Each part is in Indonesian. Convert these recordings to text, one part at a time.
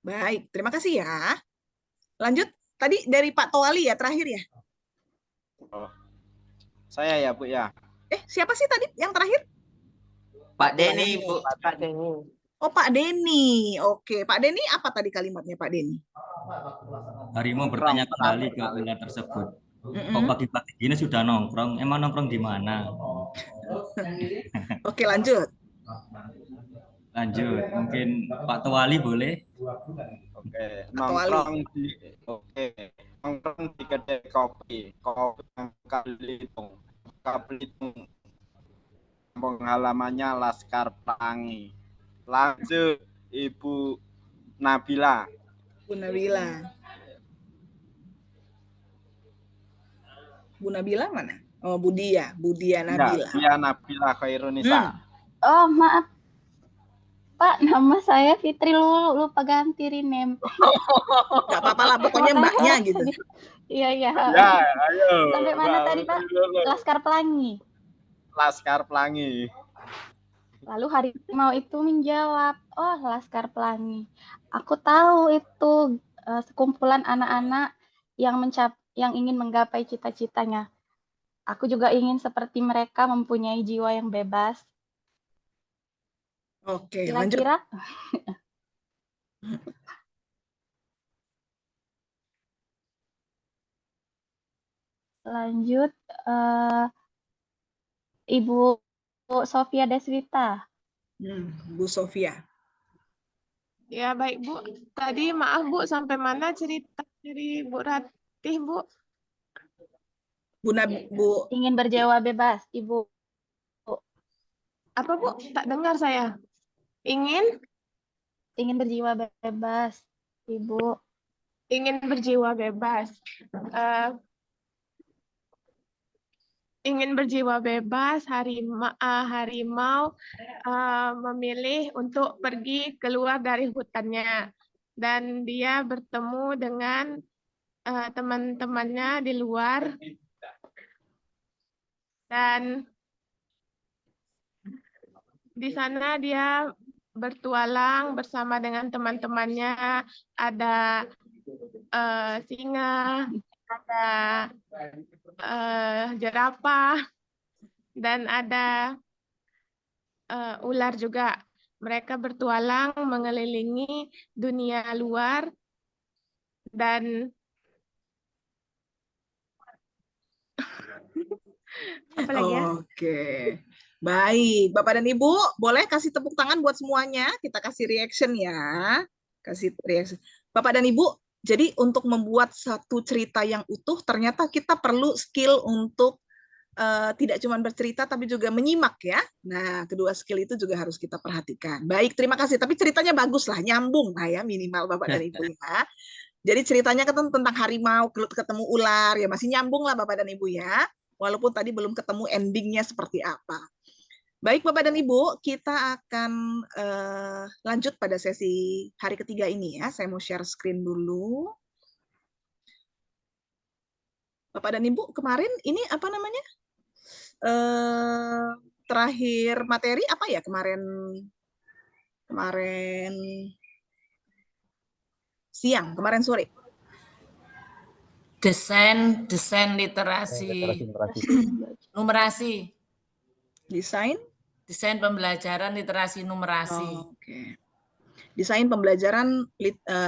Baik, terima kasih ya. Lanjut, tadi dari Pak Towali ya, terakhir ya. Oh, saya ya Bu ya. Siapa sih tadi yang terakhir? Pak Denny, Bu. Pak Denny. Oh, Pak Denny. Oke, Pak Denny apa tadi kalimatnya Pak Denny? Harimau bertanya kembali ke ular tersebut. Kok pagi-pagi gini sudah nongkrong? Emang nongkrong di mana? Oke, lanjut. Lanjut, mungkin Pak Towali boleh? Oke, nongkrong di kedai kopi Belitung. Kampung halamannya Laskar Pelangi. Lanjut, Ibu Nabila. Bu Nabila. Bu Nabila mana? Oh, Budia Nabila. Dia Nabila Khairunisa. Oh, maaf. Pak, nama saya Fitri, lupa ganti rename. Gak apa-apa lah, pokoknya mbaknya gitu. Iya. Ya, ayo. Sampai mana tadi, Pak? Laskar Pelangi. Laskar Pelangi. Lalu harimau itu menjawab, oh Laskar Pelangi. Aku tahu itu sekumpulan anak-anak yang ingin menggapai cita-citanya. Aku juga ingin seperti mereka mempunyai jiwa yang bebas. Oke, lanjut. Kira-kira lanjut Ibu Sofia Deswita. Bu Sofia. Ya, baik Bu. Tadi maaf Bu, sampai mana cerita dari Bu Ratih, Bu? Bu Ingin berjiwa bebas, Ibu. Apa Bu? Tak dengar saya. Ingin berjiwa bebas, Ibu. Ingin berjiwa bebas. Ingin berjiwa bebas, harimau memilih untuk pergi keluar dari hutannya. Dan dia bertemu dengan teman-temannya di luar. Dan di sana dia bertualang bersama dengan teman-temannya. Ada singa, ada jerapah, dan ada ular juga. Mereka bertualang mengelilingi dunia luar dan apa lagi ya? Oke. Baik, Bapak dan Ibu, boleh kasih tepuk tangan buat semuanya. Kita kasih reaction ya. Kasih reaction. Bapak dan Ibu, jadi untuk membuat satu cerita yang utuh, ternyata kita perlu skill untuk tidak cuma bercerita, tapi juga menyimak ya. Nah, kedua skill itu juga harus kita perhatikan. Baik, terima kasih. Tapi ceritanya bagus lah, nyambung lah ya, minimal Bapak dan Ibu ya. Jadi ceritanya kan tentang harimau ketemu ular, ya masih nyambung lah Bapak dan Ibu ya. Walaupun tadi belum ketemu endingnya seperti apa. Baik Bapak dan Ibu, kita akan lanjut pada sesi hari ketiga ini ya. Saya mau share screen dulu. Bapak dan Ibu, kemarin ini apa namanya? Terakhir materi apa ya kemarin siang, kemarin sore? Desain literasi numerasi. Desain pembelajaran literasi numerasi. Oke. Desain pembelajaran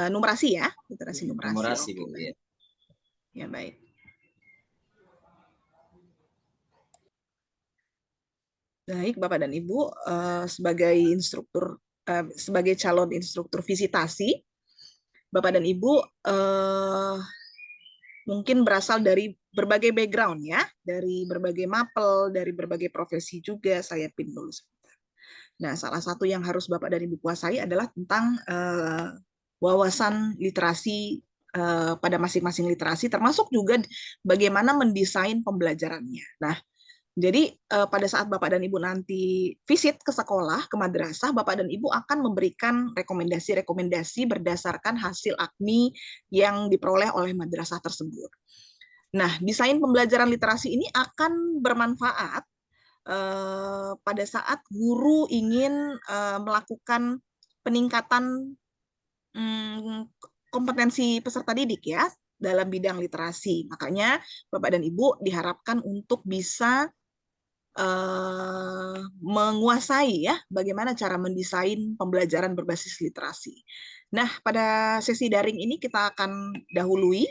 numerasi ya, literasi numerasi. Numerasi, Bu. ya. Ya, baik. Baik, Bapak dan Ibu, sebagai calon instruktur visitasi, Bapak dan Ibu mungkin berasal dari berbagai background ya, dari berbagai mapel, dari berbagai profesi juga. Saya pin dulu sebentar. Nah, salah satu yang harus Bapak dan Ibu kuasai adalah tentang wawasan literasi pada masing-masing literasi, termasuk juga bagaimana mendesain pembelajarannya. Nah, jadi pada saat Bapak dan Ibu nanti visit ke sekolah, ke madrasah, Bapak dan Ibu akan memberikan rekomendasi-rekomendasi berdasarkan hasil AKMI yang diperoleh oleh madrasah tersebut. Nah, desain pembelajaran literasi ini akan bermanfaat pada saat guru ingin melakukan peningkatan kompetensi peserta didik ya dalam bidang literasi. Makanya Bapak dan Ibu diharapkan untuk bisa menguasai ya bagaimana cara mendesain pembelajaran berbasis literasi. Nah, pada sesi daring ini kita akan dahului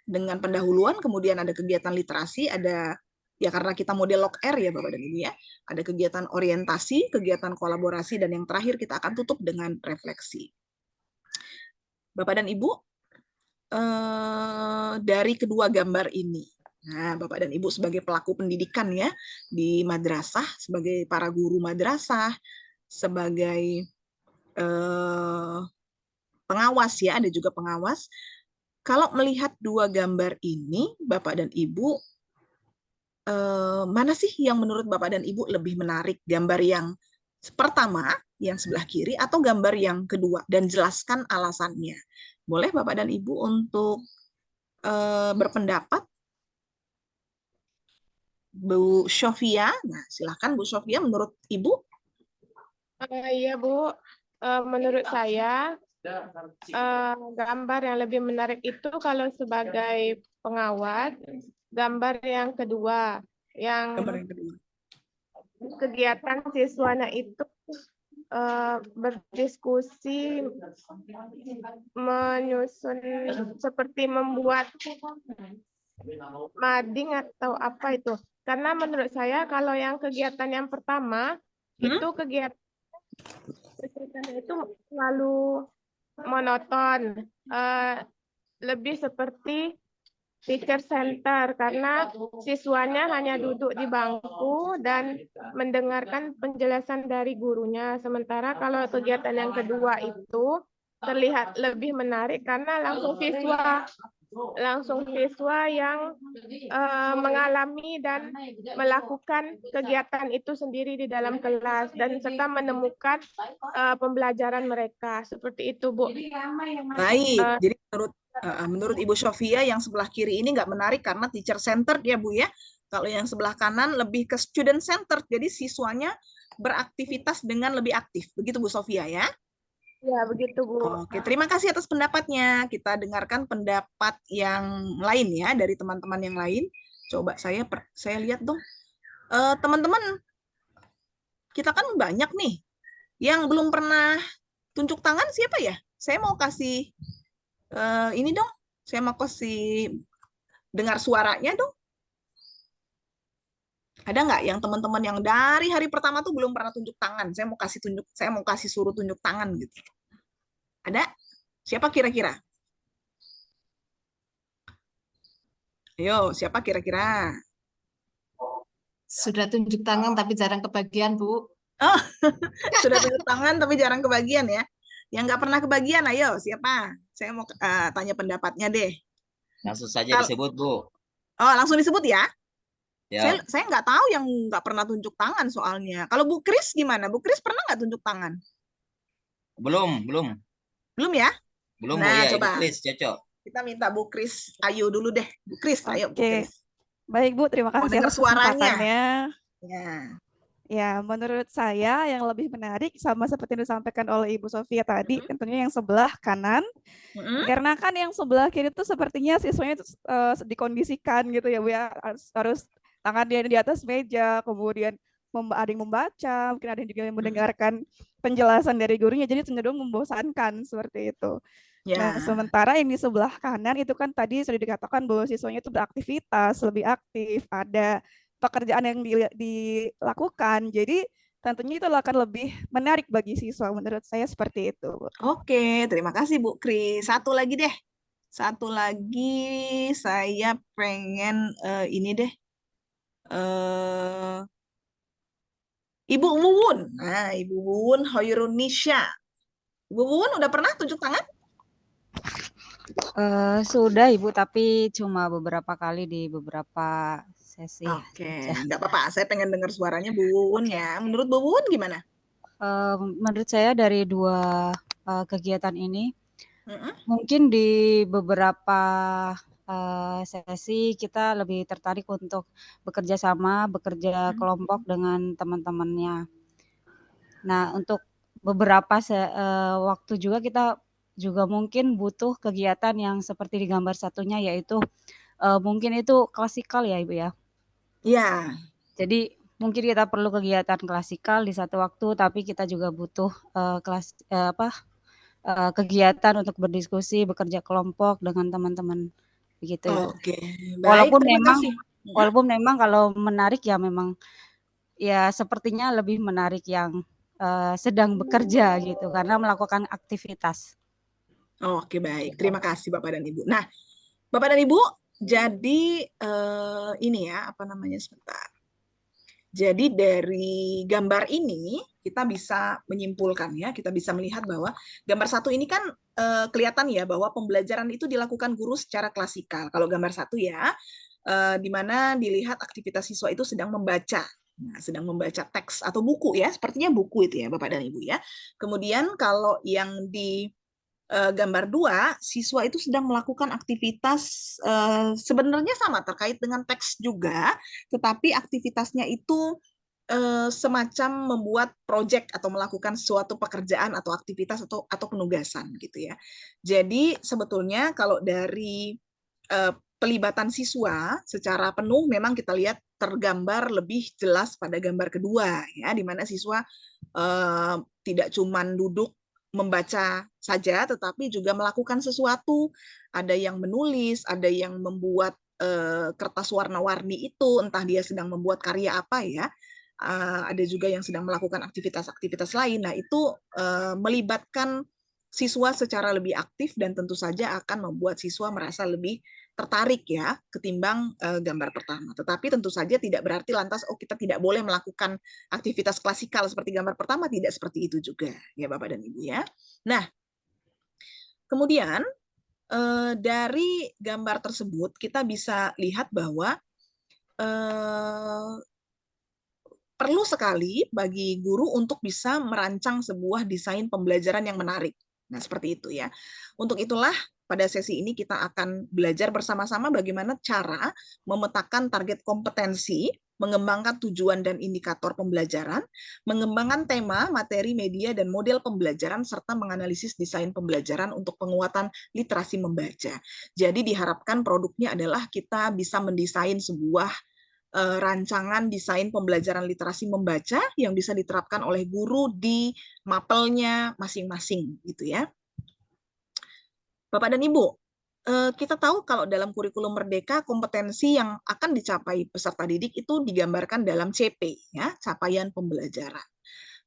dengan pendahuluan, kemudian ada kegiatan literasi, ada ya karena kita model Log R ya Bapak dan Ibu ya, ada kegiatan orientasi, kegiatan kolaborasi, dan yang terakhir kita akan tutup dengan refleksi. Bapak dan Ibu, dari kedua gambar ini, nah Bapak dan Ibu sebagai pelaku pendidikan ya di madrasah, sebagai para guru madrasah, sebagai pengawas ya, ada juga pengawas. Kalau melihat dua gambar ini, Bapak dan Ibu, mana sih yang menurut Bapak dan Ibu lebih menarik? Gambar yang pertama, yang sebelah kiri, atau gambar yang kedua? Dan jelaskan alasannya. Boleh Bapak dan Ibu untuk berpendapat? Bu Sofia, nah silahkan Bu Sofia, menurut Ibu? Iya Bu, menurut saya gambar yang lebih menarik itu kalau sebagai pengawas, gambar yang kedua, yang Gambar yang kedua. kegiatan siswanya itu berdiskusi, menyusun seperti membuat mading atau apa itu. Karena menurut saya kalau yang kegiatan yang pertama itu kegiatan itu selalu monoton, lebih seperti teacher center karena siswanya hanya duduk di bangku dan mendengarkan penjelasan dari gurunya. Sementara kalau kegiatan yang kedua itu terlihat lebih menarik karena langsung siswa yang mengalami dan melakukan kegiatan itu sendiri di dalam kelas dan serta menemukan pembelajaran mereka. Seperti itu, Bu. Baik, jadi menurut Ibu Sofia yang sebelah kiri ini nggak menarik karena teacher centered ya Bu ya. Kalau yang sebelah kanan lebih ke student centered, jadi siswanya beraktivitas dengan lebih aktif. Begitu Bu Sofia ya? Ya, begitu Bu. Oke, terima kasih atas pendapatnya. Kita dengarkan pendapat yang lain ya dari teman-teman yang lain. Coba saya lihat dong. Teman-teman, kita kan banyak nih yang belum pernah tunjuk tangan, siapa ya? Saya mau kasih ini dong. Saya mau kasih dengar suaranya dong. Ada nggak yang teman-teman yang dari hari pertama tuh belum pernah tunjuk tangan? Saya mau kasih suruh tunjuk tangan gitu. Ada? Siapa kira-kira? Ayo, siapa kira-kira? Sudah tunjuk tangan tapi jarang kebagian, Bu. Oh, sudah tunjuk tangan tapi jarang kebagian ya. Yang nggak pernah kebagian, ayo siapa? Saya mau tanya pendapatnya deh. Langsung saja disebut, Bu. Oh, langsung disebut ya? Ya. Saya nggak tahu yang nggak pernah tunjuk tangan soalnya. Kalau Bu Kris gimana? Bu Kris pernah nggak tunjuk tangan? Belum. Belum ya? Belum, Nah, Bu, ya. coba. Ibu Kris, cocok. Kita minta Bu Kris, ayo dulu deh. Bu Kris, ayo Bu Kris. Baik Bu, terima kasih dengar atas suaranya. kesempatannya. Ya. Ya, menurut saya yang lebih menarik sama seperti yang disampaikan oleh Ibu Sofia tadi, tentunya yang sebelah kanan. Karena kan yang sebelah kiri itu sepertinya siswanya itu dikondisikan gitu ya Bu ya, harus tangan dia di atas meja, kemudian ada yang membaca, mungkin ada yang juga mendengarkan penjelasan dari gurunya, jadi cenderung membosankan seperti itu. Ya. Nah, sementara yang di sebelah kanan itu kan tadi sudah dikatakan bahwa siswanya itu beraktivitas, lebih aktif, ada pekerjaan yang dilakukan. Jadi tentunya itu akan lebih menarik bagi siswa, menurut saya seperti itu. Oke, terima kasih Bu Kris. Satu lagi deh. Satu lagi saya pengen ini deh. Ibu Wuwun. Nah, Ibu Wuwun Hoirunisha. Ibu Wuwun udah pernah tunjuk tangan? Sudah Ibu, tapi cuma beberapa kali di beberapa sesi. Oke, nggak apa-apa. Saya pengen dengar suaranya Bu Wuwun ya. Menurut Bu Wuwun gimana? Menurut saya dari dua kegiatan ini, mungkin di beberapa sesi kita lebih tertarik untuk bekerja sama, bekerja kelompok dengan teman-temannya. Nah, untuk beberapa waktu juga kita juga mungkin butuh kegiatan yang seperti di gambar satunya, yaitu mungkin itu klasikal ya Ibu ya. Ya, Jadi mungkin kita perlu kegiatan klasikal di satu waktu, tapi kita juga butuh kegiatan untuk berdiskusi, bekerja kelompok dengan teman-teman begitu Ibu. oke. Baik, terima kasih. Walaupun memang kalau menarik ya memang ya sepertinya lebih menarik yang sedang bekerja gitu karena melakukan aktivitas. Oke, baik. Terima kasih Bapak dan Ibu. Nah, Bapak dan Ibu, jadi ini ya, apa namanya sebentar. Jadi dari gambar ini kita bisa menyimpulkan ya, kita bisa melihat bahwa gambar satu ini kan kelihatan ya bahwa pembelajaran itu dilakukan guru secara klasikal. Kalau gambar satu ya, di mana dilihat aktivitas siswa itu sedang membaca. Nah, sedang membaca teks atau buku ya, sepertinya buku itu ya Bapak dan Ibu ya. Kemudian kalau yang di gambar 2, siswa itu sedang melakukan aktivitas sebenarnya sama terkait dengan teks juga, tetapi aktivitasnya itu semacam membuat proyek atau melakukan suatu pekerjaan atau aktivitas atau penugasan gitu ya. Jadi sebetulnya kalau dari pelibatan siswa secara penuh memang kita lihat tergambar lebih jelas pada gambar kedua ya, di mana siswa tidak cuman duduk membaca saja, tetapi juga melakukan sesuatu. Ada yang menulis, ada yang membuat kertas warna-warni itu, entah dia sedang membuat karya apa ya. Ada juga yang sedang melakukan aktivitas-aktivitas lain. Nah, itu melibatkan siswa secara lebih aktif dan tentu saja akan membuat siswa merasa lebih tertarik ya ketimbang gambar pertama. Tetapi tentu saja tidak berarti lantas kita tidak boleh melakukan aktivitas klasikal seperti gambar pertama, tidak seperti itu juga ya Bapak dan Ibu ya. Nah, kemudian dari gambar tersebut kita bisa lihat bahwa perlu sekali bagi guru untuk bisa merancang sebuah desain pembelajaran yang menarik. Nah, seperti itu ya. Untuk itulah pada sesi ini kita akan belajar bersama-sama bagaimana cara memetakan target kompetensi, mengembangkan tujuan dan indikator pembelajaran, mengembangkan tema, materi, media, dan model pembelajaran, serta menganalisis desain pembelajaran untuk penguatan literasi membaca. Jadi diharapkan produknya adalah kita bisa mendesain sebuah rancangan desain pembelajaran literasi membaca yang bisa diterapkan oleh guru di mapelnya masing-masing gitu ya. Bapak dan Ibu, kita tahu kalau dalam kurikulum Merdeka kompetensi yang akan dicapai peserta didik itu digambarkan dalam CP ya, capaian pembelajaran.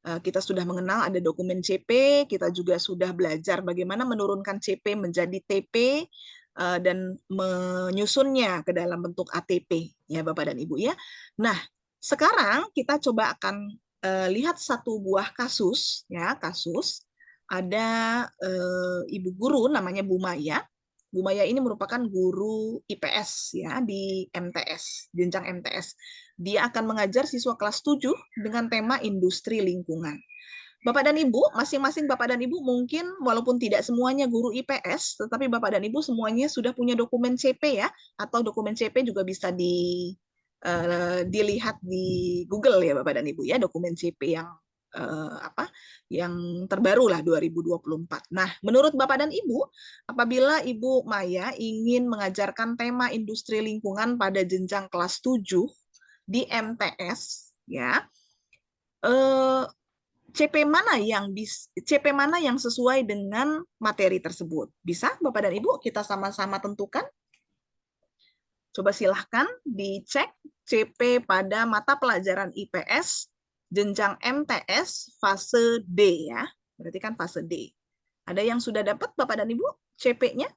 Kita sudah mengenal ada dokumen CP, kita juga sudah belajar bagaimana menurunkan CP menjadi TP dan menyusunnya ke dalam bentuk ATP ya Bapak dan Ibu ya. Nah, sekarang kita coba akan lihat satu buah kasus ya, kasus ada ibu guru namanya Bu Maya. Bu Maya ini merupakan guru IPS ya di MTS, jenjang MTS. Dia akan mengajar siswa kelas 7 dengan tema industri lingkungan. Bapak dan Ibu, masing-masing Bapak dan Ibu mungkin walaupun tidak semuanya guru IPS, tetapi Bapak dan Ibu semuanya sudah punya dokumen CP ya, atau dokumen CP juga bisa dilihat di Google ya Bapak dan Ibu ya, dokumen CP yang terbaru lah 2024. Nah, menurut Bapak dan Ibu, apabila Ibu Maya ingin mengajarkan tema industri lingkungan pada jenjang kelas 7 di MTS ya, CP mana yang sesuai dengan materi tersebut? Bisa Bapak dan Ibu kita sama-sama tentukan? Coba silahkan dicek CP pada mata pelajaran IPS jenjang MTS fase D ya. Berarti kan fase D. Ada yang sudah dapat Bapak dan Ibu CP-nya?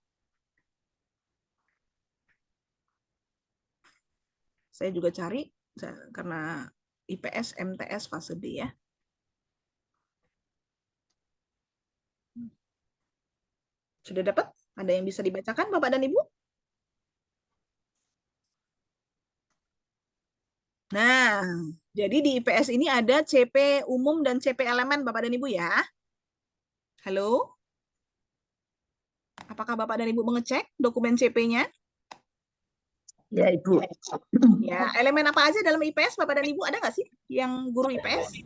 Saya juga cari karena IPS MTS fase D ya. Sudah dapat? Ada yang bisa dibacakan Bapak dan Ibu? Nah, jadi di IPS ini ada CP umum dan CP elemen Bapak dan Ibu ya. Halo? Apakah Bapak dan Ibu mengecek dokumen CP-nya? Ya, Ibu. Ya, elemen apa aja dalam IPS Bapak dan Ibu? Ada nggak sih yang guru IPS?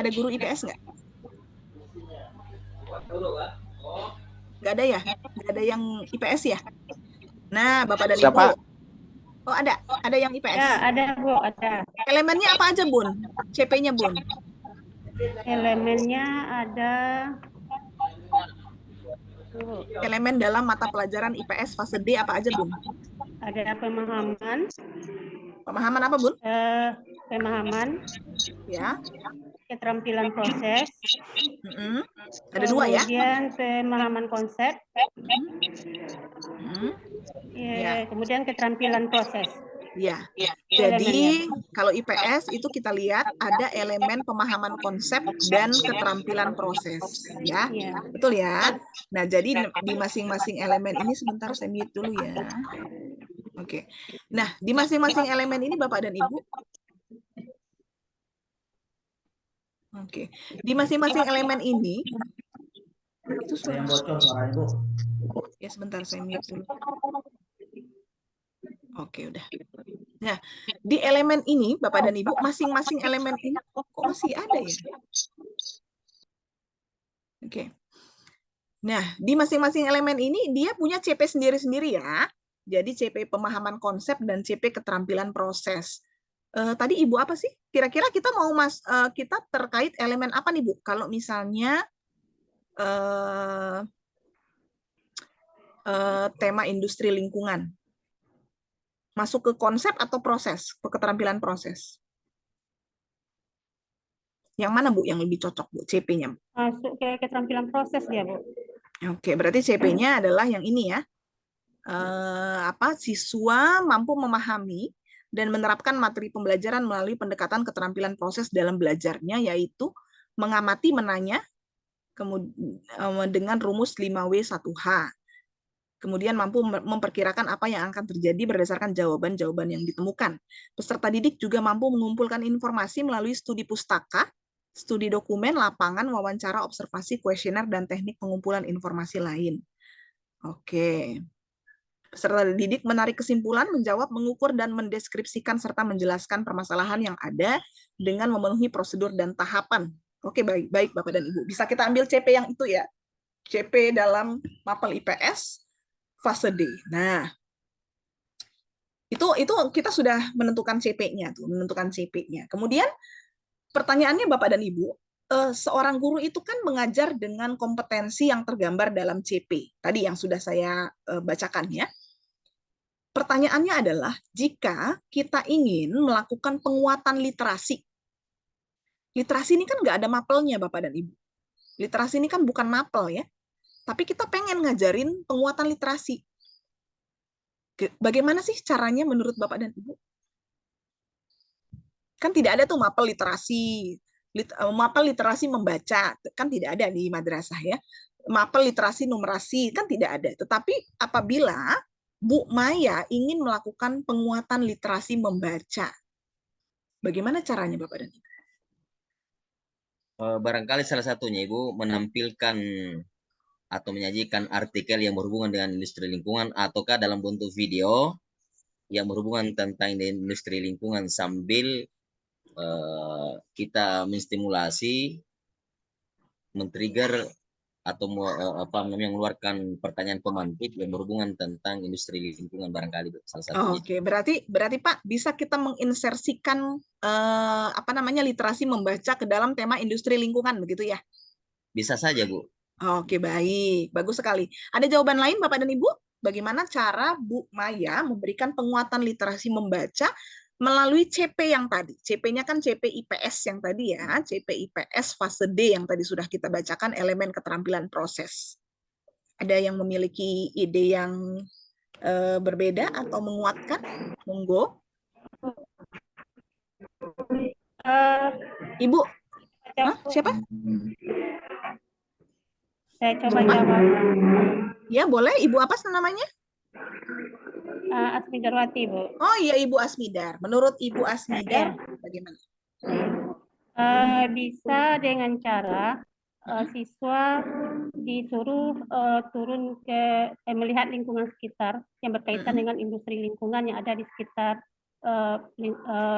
Ada guru IPS nggak? Nggak ada ya? Nggak ada yang IPS ya? Nah, Bapak dan Siapa? Ibu. Oh, ada yang IPS. Ya, ada Bu, ada. Elemennya apa aja, Bun? CP-nya, Bun? Elemennya ada Elemen dalam mata pelajaran IPS fase D apa aja, Bun? ada pemahaman. Pemahaman apa, Bun? Pemahaman. Ya. Keterampilan proses. Ada 2 ya? Kemudian pemahaman konsep. Kemudian keterampilan proses. Ya. Jadi kalau IPS itu kita lihat ada elemen pemahaman konsep dan keterampilan proses, ya. Betul ya? Nah, jadi di masing-masing elemen ini sebentar saya mute dulu ya. Oke. Nah, di masing-masing elemen ini Bapak dan Ibu. Oke. Di masing-masing elemen ini itu yang bocor suaranya, Bu. Ya, sebentar saya mute dulu. Oke, udah. Nah, di elemen ini, Bapak dan Ibu, masing-masing elemen ini kok masih ada ya? Oke. Nah, di masing-masing elemen ini dia punya CP sendiri-sendiri ya. Jadi CP pemahaman konsep dan CP keterampilan proses. Tadi Ibu apa sih? Kira-kira kita mau kita terkait elemen apa nih, Bu? Kalau misalnya tema industri lingkungan. Masuk ke konsep atau proses, ke keterampilan proses? Yang mana, Bu, yang lebih cocok, Bu, CP-nya? Masuk ke keterampilan proses ya, Bu. Oke, berarti CP-nya adalah yang ini ya. Siswa mampu memahami dan menerapkan materi pembelajaran melalui pendekatan keterampilan proses dalam belajarnya, yaitu mengamati, menanya, kemudian dengan rumus 5W1H. Kemudian mampu memperkirakan apa yang akan terjadi berdasarkan jawaban-jawaban yang ditemukan. Peserta didik juga mampu mengumpulkan informasi melalui studi pustaka, studi dokumen, lapangan, wawancara, observasi, kuesioner, dan teknik pengumpulan informasi lain. Oke. Peserta didik menarik kesimpulan, menjawab, mengukur, dan mendeskripsikan serta menjelaskan permasalahan yang ada dengan memenuhi prosedur dan tahapan. Oke, baik Bapak dan Ibu. Bisa kita ambil CP yang itu ya. CP dalam mapel IPS fase D. Nah, itu kita sudah menentukan CP-nya tuh, menentukan CP-nya. Kemudian pertanyaannya Bapak dan Ibu, seorang guru itu kan mengajar dengan kompetensi yang tergambar dalam CP. Tadi yang sudah saya bacakan ya. Pertanyaannya adalah, jika kita ingin melakukan penguatan literasi. Literasi ini kan nggak ada mapelnya Bapak dan Ibu. Literasi ini kan bukan mapel ya. Tapi kita pengen ngajarin penguatan literasi. Bagaimana sih caranya menurut Bapak dan Ibu? Kan tidak ada tuh mapel literasi membaca, kan tidak ada di madrasah ya. Mapel literasi numerasi, kan tidak ada. Tetapi apabila Bu Maya ingin melakukan penguatan literasi membaca, bagaimana caranya Bapak dan Ibu? Barangkali salah satunya Ibu menampilkan atau menyajikan artikel yang berhubungan dengan industri lingkungan ataukah dalam bentuk video yang berhubungan tentang industri lingkungan sambil kita menstimulasi, men-trigger atau mengeluarkan pertanyaan pemantik yang berhubungan tentang industri lingkungan barangkali salah satunya. Oke, berarti Pak bisa kita menginsersikan literasi membaca ke dalam tema industri lingkungan begitu ya? Bisa saja, Bu. Oke, baik. Bagus sekali. Ada jawaban lain Bapak dan Ibu? Bagaimana cara Bu Maya memberikan penguatan literasi membaca melalui CP yang tadi? CP-nya kan CP IPS yang tadi ya, CP IPS fase D yang tadi sudah kita bacakan, elemen keterampilan proses. Ada yang memiliki ide yang berbeda atau menguatkan? Monggo. Ibu? Siapa? Saya coba jawab. Ya, boleh. Ibu apa namanya? Asmidarwati, Bu. Oh iya, Ibu Asmidar. Menurut Ibu Asmidar, bagaimana? Bisa dengan cara siswa disuruh turun ke melihat lingkungan sekitar yang berkaitan dengan industri lingkungan yang ada di sekitar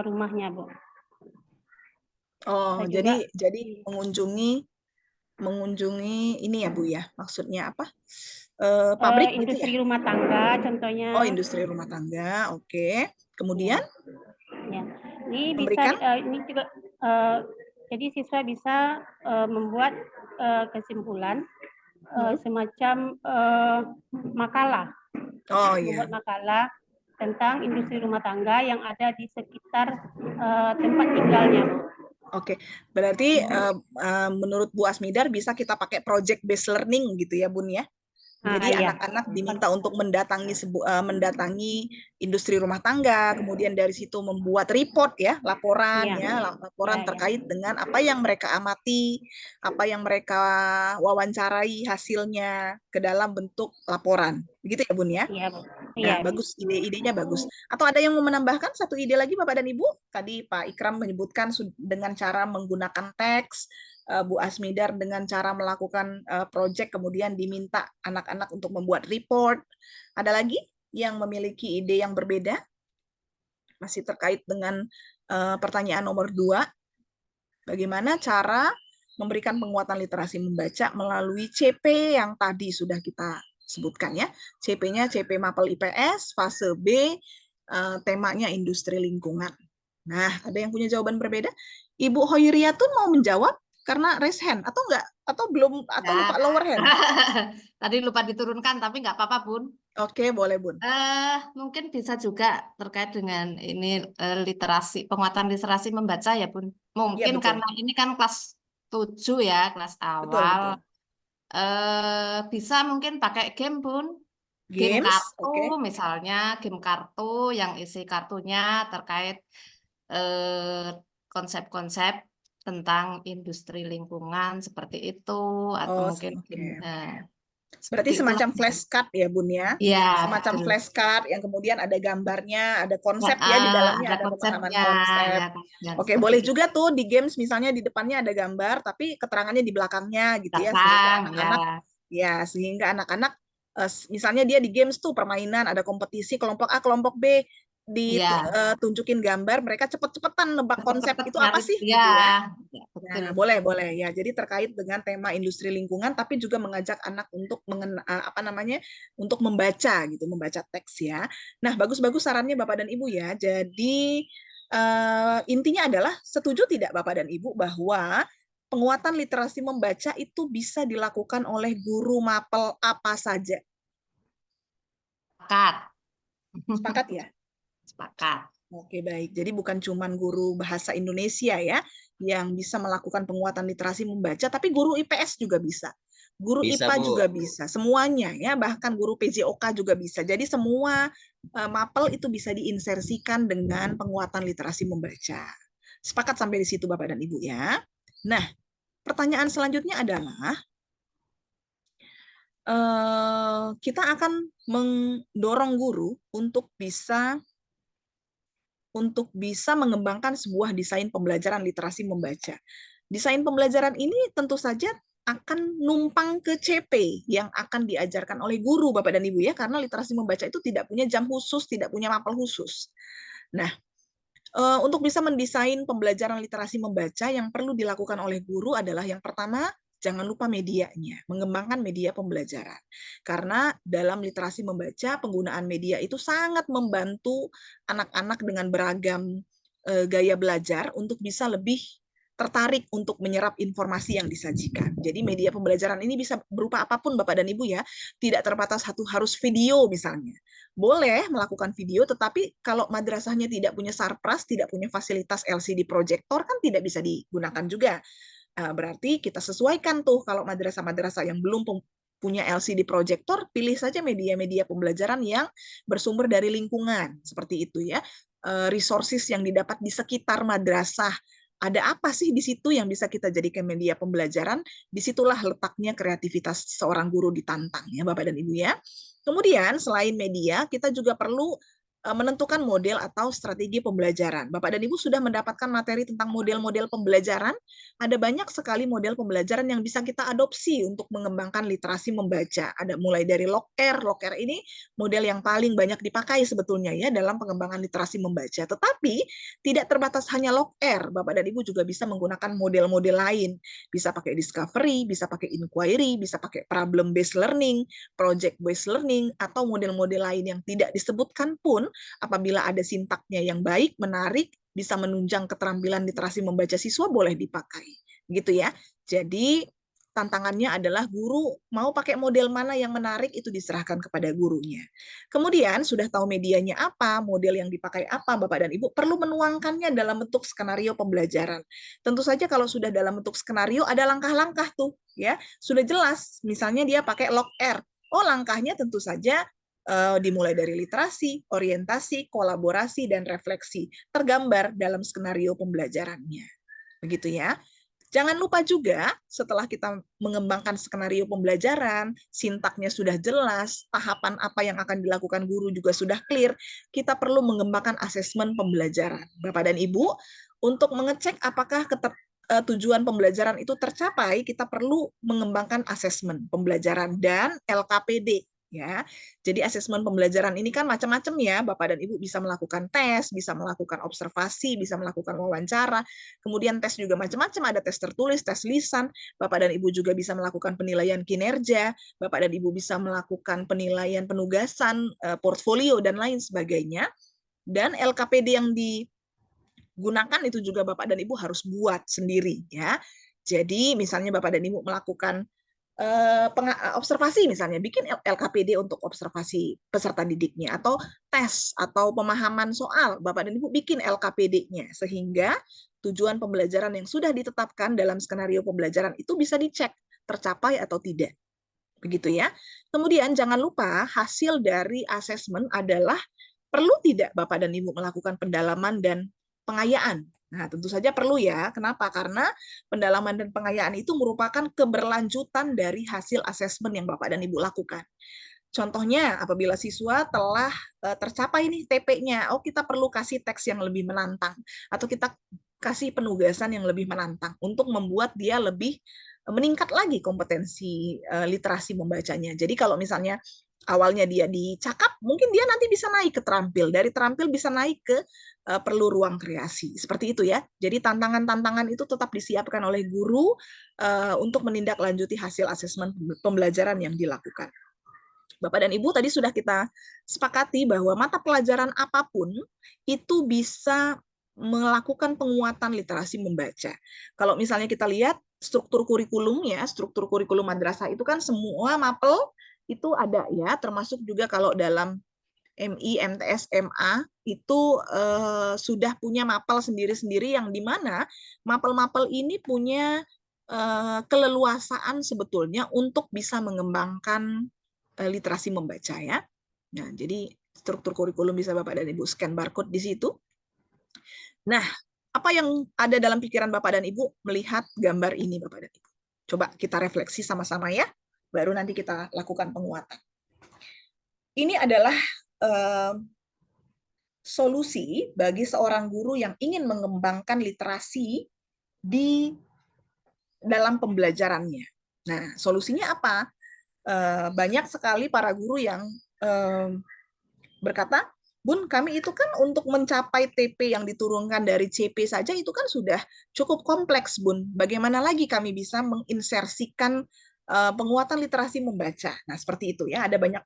rumahnya, Bu. Oh, jadi mengunjungi mengunjungi ini ya Bu ya, maksudnya apa? Pabrik gitu industri ya? rumah tangga contohnya. Oh, industri rumah tangga, oke. Kemudian Ya, ini memberikan? bisa ini juga jadi siswa bisa membuat kesimpulan semacam makalah. Oh iya. Membuat makalah tentang industri rumah tangga yang ada di sekitar tempat tinggalnya. Oke, berarti menurut Bu Asmidar bisa kita pakai project based learning gitu ya Bun ya? Jadi Iya. anak-anak diminta untuk mendatangi industri rumah tangga, kemudian dari situ membuat report ya, laporan Iya. laporan Iya, terkait dengan apa yang mereka amati, apa yang mereka wawancarai hasilnya ke dalam bentuk laporan. Begitu ya Bun ya? Iya, Bu. Nah, Iya. bagus, ide-idenya bagus. Atau ada yang mau menambahkan satu ide lagi Bapak dan Ibu? Tadi Pak Ikram menyebutkan dengan cara menggunakan teks, Bu Asmidar dengan cara melakukan project, kemudian diminta anak-anak untuk membuat report. Ada lagi yang memiliki ide yang berbeda? Masih terkait dengan pertanyaan nomor 2. Bagaimana cara memberikan penguatan literasi membaca melalui CP yang tadi sudah kita sebutkan ya. CP-nya CP Mapel IPS, fase B, temanya industri lingkungan. Nah, ada yang punya jawaban berbeda? Ibu Hoiriyatun mau menjawab karena raise hand atau enggak? Atau belum, atau lupa lower hand? Tadi lupa diturunkan, tapi nggak apa-apa, Bun. Oke, boleh Bun. Mungkin bisa juga terkait dengan ini literasi, penguatan literasi membaca ya, Bun. Mungkin betul. karena ini kan kelas 7 ya, kelas awal. Bisa mungkin pakai game, Bun. Game Games, kartu, misalnya game kartu yang isi kartunya terkait konsep-konsep tentang industri lingkungan seperti itu, atau mungkin berarti semacam flashcard ya Bun ya? Iya, semacam betul. flashcard yang kemudian ada gambarnya, ada konsep ya di dalamnya, ada pemahaman konsep. Oke, boleh juga tuh di games misalnya di depannya ada gambar, tapi keterangannya di belakangnya gitu ya, sehingga anak-anak sehingga anak-anak misalnya dia di games tuh permainan, ada kompetisi kelompok A, kelompok B, ditunjukin gambar, mereka cepet-cepetan nebak konsep itu apa sih gitu ya. Nah, boleh ya. Jadi terkait dengan tema industri lingkungan, tapi juga mengajak anak untuk untuk membaca gitu, membaca teks ya. Nah, bagus-bagus sarannya Bapak dan Ibu ya. Jadi intinya adalah setuju tidak Bapak dan Ibu bahwa penguatan literasi membaca itu bisa dilakukan oleh guru mapel apa saja? Sepakat ya? Sepakat. Oke, baik. Jadi bukan cuma guru bahasa Indonesia ya yang bisa melakukan penguatan literasi membaca, tapi guru IPS juga bisa. Guru Bisa, IPA Bu. juga bisa. Semuanya ya, bahkan guru PJOK juga bisa. Jadi semua mapel itu bisa diinsersikan dengan penguatan literasi membaca. Sepakat sampai di situ Bapak dan Ibu ya. Nah, pertanyaan selanjutnya adalah kita akan mendorong guru untuk bisa mengembangkan sebuah desain pembelajaran literasi membaca. Desain pembelajaran ini tentu saja akan numpang ke CP yang akan diajarkan oleh guru Bapak dan Ibu ya, karena literasi membaca itu tidak punya jam khusus, tidak punya mapel khusus. Nah, untuk bisa mendesain pembelajaran literasi membaca yang perlu dilakukan oleh guru adalah yang pertama, jangan lupa medianya, mengembangkan media pembelajaran. Karena dalam literasi membaca, penggunaan media itu sangat membantu anak-anak dengan beragam gaya belajar untuk bisa lebih tertarik untuk menyerap informasi yang disajikan. Jadi media pembelajaran ini bisa berupa apapun Bapak dan Ibu ya, tidak terbatas harus video misalnya. Boleh melakukan video, tetapi kalau madrasahnya tidak punya sarpras, tidak punya fasilitas LCD projector, kan tidak bisa digunakan juga. Berarti kita sesuaikan tuh kalau madrasah-madrasah yang belum punya LCD projector, pilih saja media-media pembelajaran yang bersumber dari lingkungan, seperti itu ya. Resources yang didapat di sekitar madrasah, ada apa sih di situ yang bisa kita jadikan media pembelajaran? Disitulah letaknya kreativitas seorang guru ditantang ya Bapak dan Ibu ya. Kemudian selain media, kita juga perlu menentukan model atau strategi pembelajaran. Bapak dan Ibu sudah mendapatkan materi tentang model-model pembelajaran. Ada banyak sekali model pembelajaran yang bisa kita adopsi untuk mengembangkan literasi membaca. Ada mulai dari LOKR. LOKR ini model yang paling banyak dipakai sebetulnya ya dalam pengembangan literasi membaca. Tetapi tidak terbatas hanya LOKR. Bapak dan Ibu juga bisa menggunakan model-model lain. Bisa pakai discovery, bisa pakai inquiry, bisa pakai problem based learning, project based learning, atau model-model lain yang tidak disebutkan pun apabila ada sintaknya yang baik, menarik, bisa menunjang keterampilan literasi membaca siswa boleh dipakai. Gitu ya. Jadi tantangannya adalah guru mau pakai model mana yang menarik itu diserahkan kepada gurunya. Kemudian sudah tahu medianya apa, model yang dipakai apa, Bapak dan Ibu perlu menuangkannya dalam bentuk skenario pembelajaran. Tentu saja kalau sudah dalam bentuk skenario ada langkah-langkah tuh ya. Sudah jelas, misalnya dia pakai LOKR. Oh, langkahnya tentu saja dimulai dari literasi, orientasi, kolaborasi, dan refleksi tergambar dalam skenario pembelajarannya. Begitu ya. Jangan lupa juga setelah kita mengembangkan skenario pembelajaran, sintaknya sudah jelas, tahapan apa yang akan dilakukan guru juga sudah clear, kita perlu mengembangkan asesmen pembelajaran. Bapak dan Ibu, untuk mengecek apakah tujuan pembelajaran itu tercapai, kita perlu mengembangkan asesmen pembelajaran dan LKPD. Ya, jadi asesmen pembelajaran ini kan macam-macam ya, Bapak dan Ibu bisa melakukan tes, bisa melakukan observasi, bisa melakukan wawancara, kemudian tes juga macam-macam, ada tes tertulis, tes lisan, Bapak dan Ibu juga bisa melakukan penilaian kinerja, Bapak dan Ibu bisa melakukan penilaian penugasan, portfolio, dan lain sebagainya, dan LKPD yang digunakan itu juga Bapak dan Ibu harus buat sendiri ya. Jadi misalnya Bapak dan Ibu melakukan observasi misalnya, bikin LKPD untuk observasi peserta didiknya, atau tes atau pemahaman soal, Bapak dan Ibu bikin LKPD-nya, sehingga tujuan pembelajaran yang sudah ditetapkan dalam skenario pembelajaran itu bisa dicek tercapai atau tidak. Begitu ya. Kemudian jangan lupa hasil dari asesmen adalah perlu tidak Bapak dan Ibu melakukan pendalaman dan pengayaan. Nah, tentu saja perlu ya. Kenapa? Karena pendalaman dan pengayaan itu merupakan keberlanjutan dari hasil asesmen yang Bapak dan Ibu lakukan. Contohnya, apabila siswa telah tercapai nih TP-nya, oh kita perlu kasih teks yang lebih menantang, atau kita kasih penugasan yang lebih menantang untuk membuat dia lebih meningkat lagi kompetensi literasi membacanya. Jadi kalau misalnya awalnya dia dicakap, mungkin dia nanti bisa naik ke terampil. Dari terampil bisa naik ke perlu ruang kreasi. Seperti itu ya. Jadi tantangan-tantangan itu tetap disiapkan oleh guru untuk menindaklanjuti hasil asesmen pembelajaran yang dilakukan. Bapak dan Ibu, tadi sudah kita sepakati bahwa mata pelajaran apapun itu bisa melakukan penguatan literasi membaca. Kalau misalnya kita lihat struktur kurikulum ya, struktur kurikulum madrasah itu kan semua mapel itu ada ya, termasuk juga kalau dalam MI, MTS, MA itu sudah punya mapel sendiri-sendiri yang dimana mapel-mapel ini punya keleluasaan sebetulnya untuk bisa mengembangkan literasi membaca ya. Nah, jadi struktur kurikulum bisa Bapak dan Ibu scan barcode di situ. Nah, apa yang ada dalam pikiran Bapak dan Ibu melihat gambar ini Bapak dan Ibu? Coba kita refleksi sama-sama ya, baru nanti kita lakukan penguatan. Ini adalah solusi bagi seorang guru yang ingin mengembangkan literasi di dalam pembelajarannya. Nah, solusinya apa? Banyak sekali para guru yang berkata, Bun, kami itu kan untuk mencapai TP yang diturunkan dari CP saja itu kan sudah cukup kompleks, Bun. Bagaimana lagi kami bisa menginsersikan penguatan literasi membaca? Nah, seperti itu ya. Ada banyak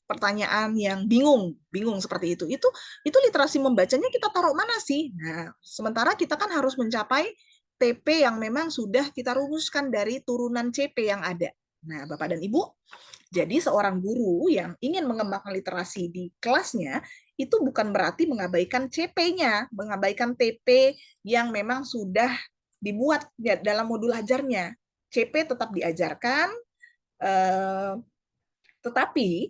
pertanyaan yang bingung seperti itu. Itu literasi membacanya kita taruh mana sih? Nah, sementara kita kan harus mencapai TP yang memang sudah kita rumuskan dari turunan CP yang ada. Nah, Bapak dan Ibu, jadi seorang guru yang ingin mengembangkan literasi di kelasnya itu bukan berarti mengabaikan CP-nya, mengabaikan TP yang memang sudah dibuat dalam modul ajarnya. CP tetap diajarkan, tetapi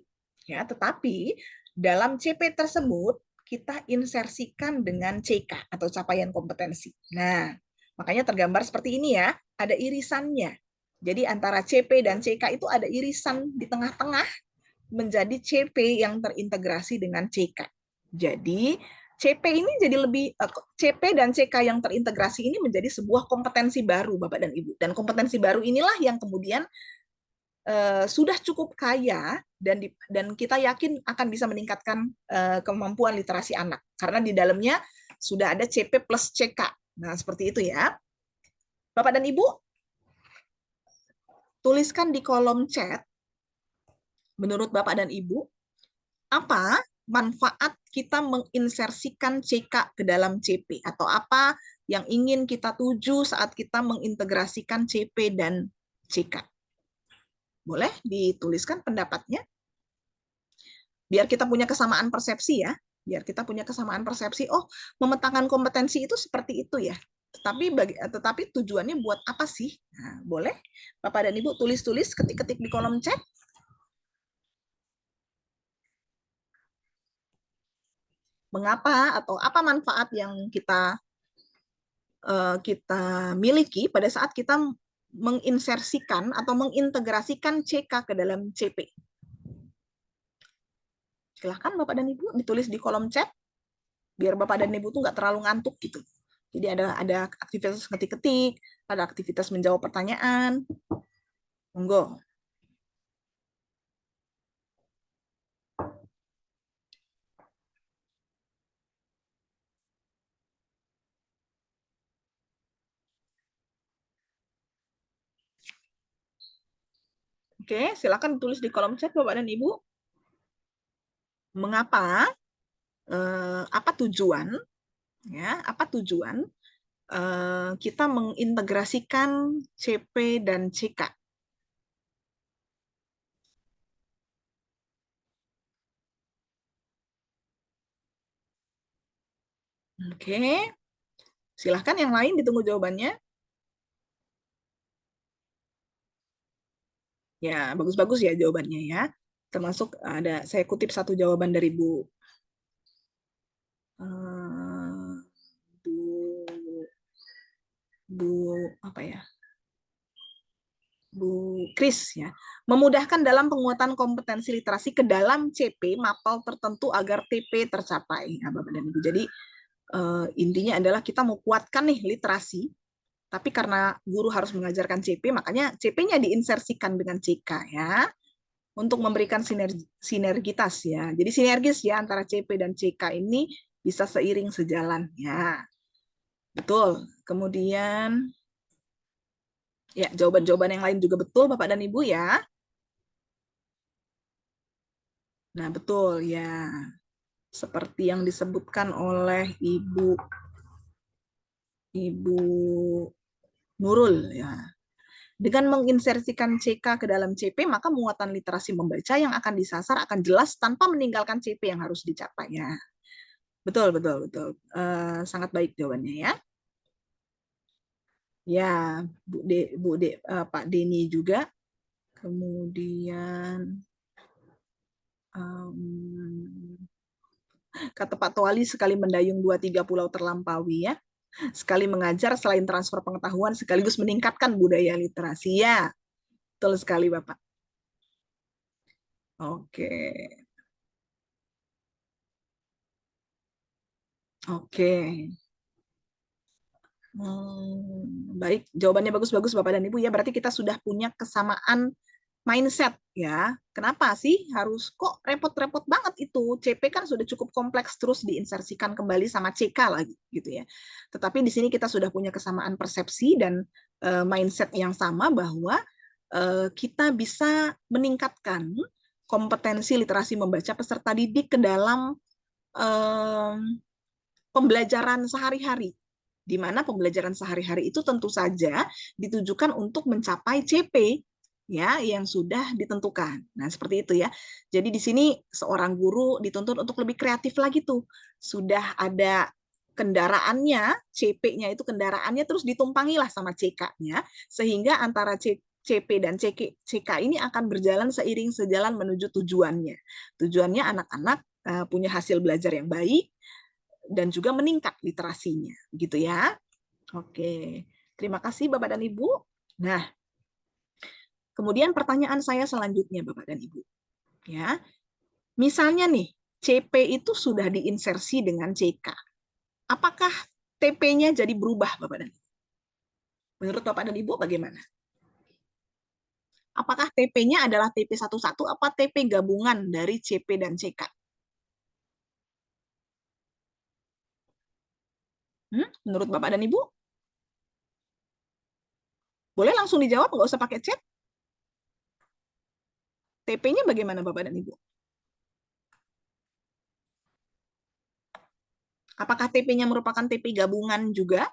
dalam CP tersebut kita insersikan dengan CK atau capaian kompetensi. Nah, makanya tergambar seperti ini ya, ada irisannya. Jadi antara CP dan CK itu ada irisan di tengah-tengah menjadi CP yang terintegrasi dengan CK. Jadi CP ini jadi lebih CP dan CK yang terintegrasi ini menjadi sebuah kompetensi baru Bapak dan Ibu. Dan kompetensi baru inilah yang kemudian sudah cukup kaya dan kita yakin akan bisa meningkatkan kemampuan literasi anak karena di dalamnya sudah ada CP plus CK. Nah, seperti itu ya. Bapak dan Ibu, tuliskan di kolom chat menurut Bapak dan Ibu apa manfaat kita menginsersikan CK ke dalam CP atau apa yang ingin kita tuju saat kita mengintegrasikan CP dan CK. Boleh dituliskan pendapatnya? Biar kita punya kesamaan persepsi ya. Biar kita punya kesamaan persepsi, oh memetakan kompetensi itu seperti itu ya. Tetapi tujuannya buat apa sih? Nah, boleh Bapak dan Ibu tulis-tulis, ketik-ketik di kolom chat. Mengapa atau apa manfaat yang kita miliki pada saat kita menginsersikan atau mengintegrasikan CK ke dalam CP. Silahkan Bapak dan Ibu ditulis di kolom chat, biar Bapak dan Ibu tuh nggak terlalu ngantuk gitu. Jadi ada aktivitas ketik-ketik, ada aktivitas menjawab pertanyaan. Monggo. Oke, silakan tulis di kolom chat Bapak dan Ibu. Mengapa? Apa tujuan? Ya, apa tujuan kita mengintegrasikan CP dan CK? Oke, silahkan yang lain ditunggu jawabannya. Ya, bagus-bagus ya jawabannya ya. Termasuk ada, saya kutip satu jawaban dari Bu apa ya? Bu Kris ya. Memudahkan dalam penguatan kompetensi literasi ke dalam CP mapel tertentu agar TP tercapai. Nah, Bapak dan Ibu. Jadi intinya adalah kita mau kuatkan nih literasi, tapi karena guru harus mengajarkan CP, makanya CP-nya diinsersikan dengan CK ya, untuk memberikan sinergitas ya. Jadi sinergis ya antara CP dan CK ini bisa seiring sejalan ya. Betul. Kemudian ya jawaban-jawaban yang lain juga betul Bapak dan Ibu ya. Nah, betul ya. Seperti yang disebutkan oleh Ibu Nurul ya. Dengan menginsersikan CK ke dalam CP, maka muatan literasi membaca yang akan disasar akan jelas tanpa meninggalkan CP yang harus dicapai ya. Betul, betul, betul. Sangat baik jawabannya ya. Ya, Pak Denny juga. Kemudian kata Pak Toali, sekali mendayung 2-3 pulau terlampaui ya. Sekali mengajar selain transfer pengetahuan sekaligus meningkatkan budaya literasi ya. Betul sekali Bapak. Oke. Oke. Baik, jawabannya bagus-bagus Bapak dan Ibu ya. Berarti kita sudah punya kesamaan mindset ya. Kenapa sih harus kok repot-repot banget itu? CP kan sudah cukup kompleks terus diinsersikan kembali sama CK lagi gitu ya. Tetapi di sini kita sudah punya kesamaan persepsi dan mindset yang sama bahwa kita bisa meningkatkan kompetensi literasi membaca peserta didik ke dalam pembelajaran sehari-hari. Di mana pembelajaran sehari-hari itu tentu saja ditujukan untuk mencapai CP ya yang sudah ditentukan. Nah, seperti itu ya. Jadi di sini seorang guru dituntut untuk lebih kreatif lagi tuh. Sudah ada kendaraannya, CP-nya itu kendaraannya terus ditumpangilah sama CK-nya sehingga antara CP dan CK ini akan berjalan seiring sejalan menuju tujuannya. Tujuannya anak-anak punya hasil belajar yang baik dan juga meningkat literasinya, gitu ya. Oke, terima kasih Bapak dan Ibu. Nah, kemudian pertanyaan saya selanjutnya Bapak dan Ibu. Ya. Misalnya nih, CP itu sudah diinsersi dengan CK. Apakah TP-nya jadi berubah, Bapak dan Ibu? Menurut Bapak dan Ibu bagaimana? Apakah TP-nya adalah TP11 apa TP gabungan dari CP dan CK? Menurut Bapak dan Ibu? Boleh langsung dijawab, nggak usah pakai chat. TP-nya bagaimana Bapak dan Ibu? Apakah TP-nya merupakan TP gabungan juga?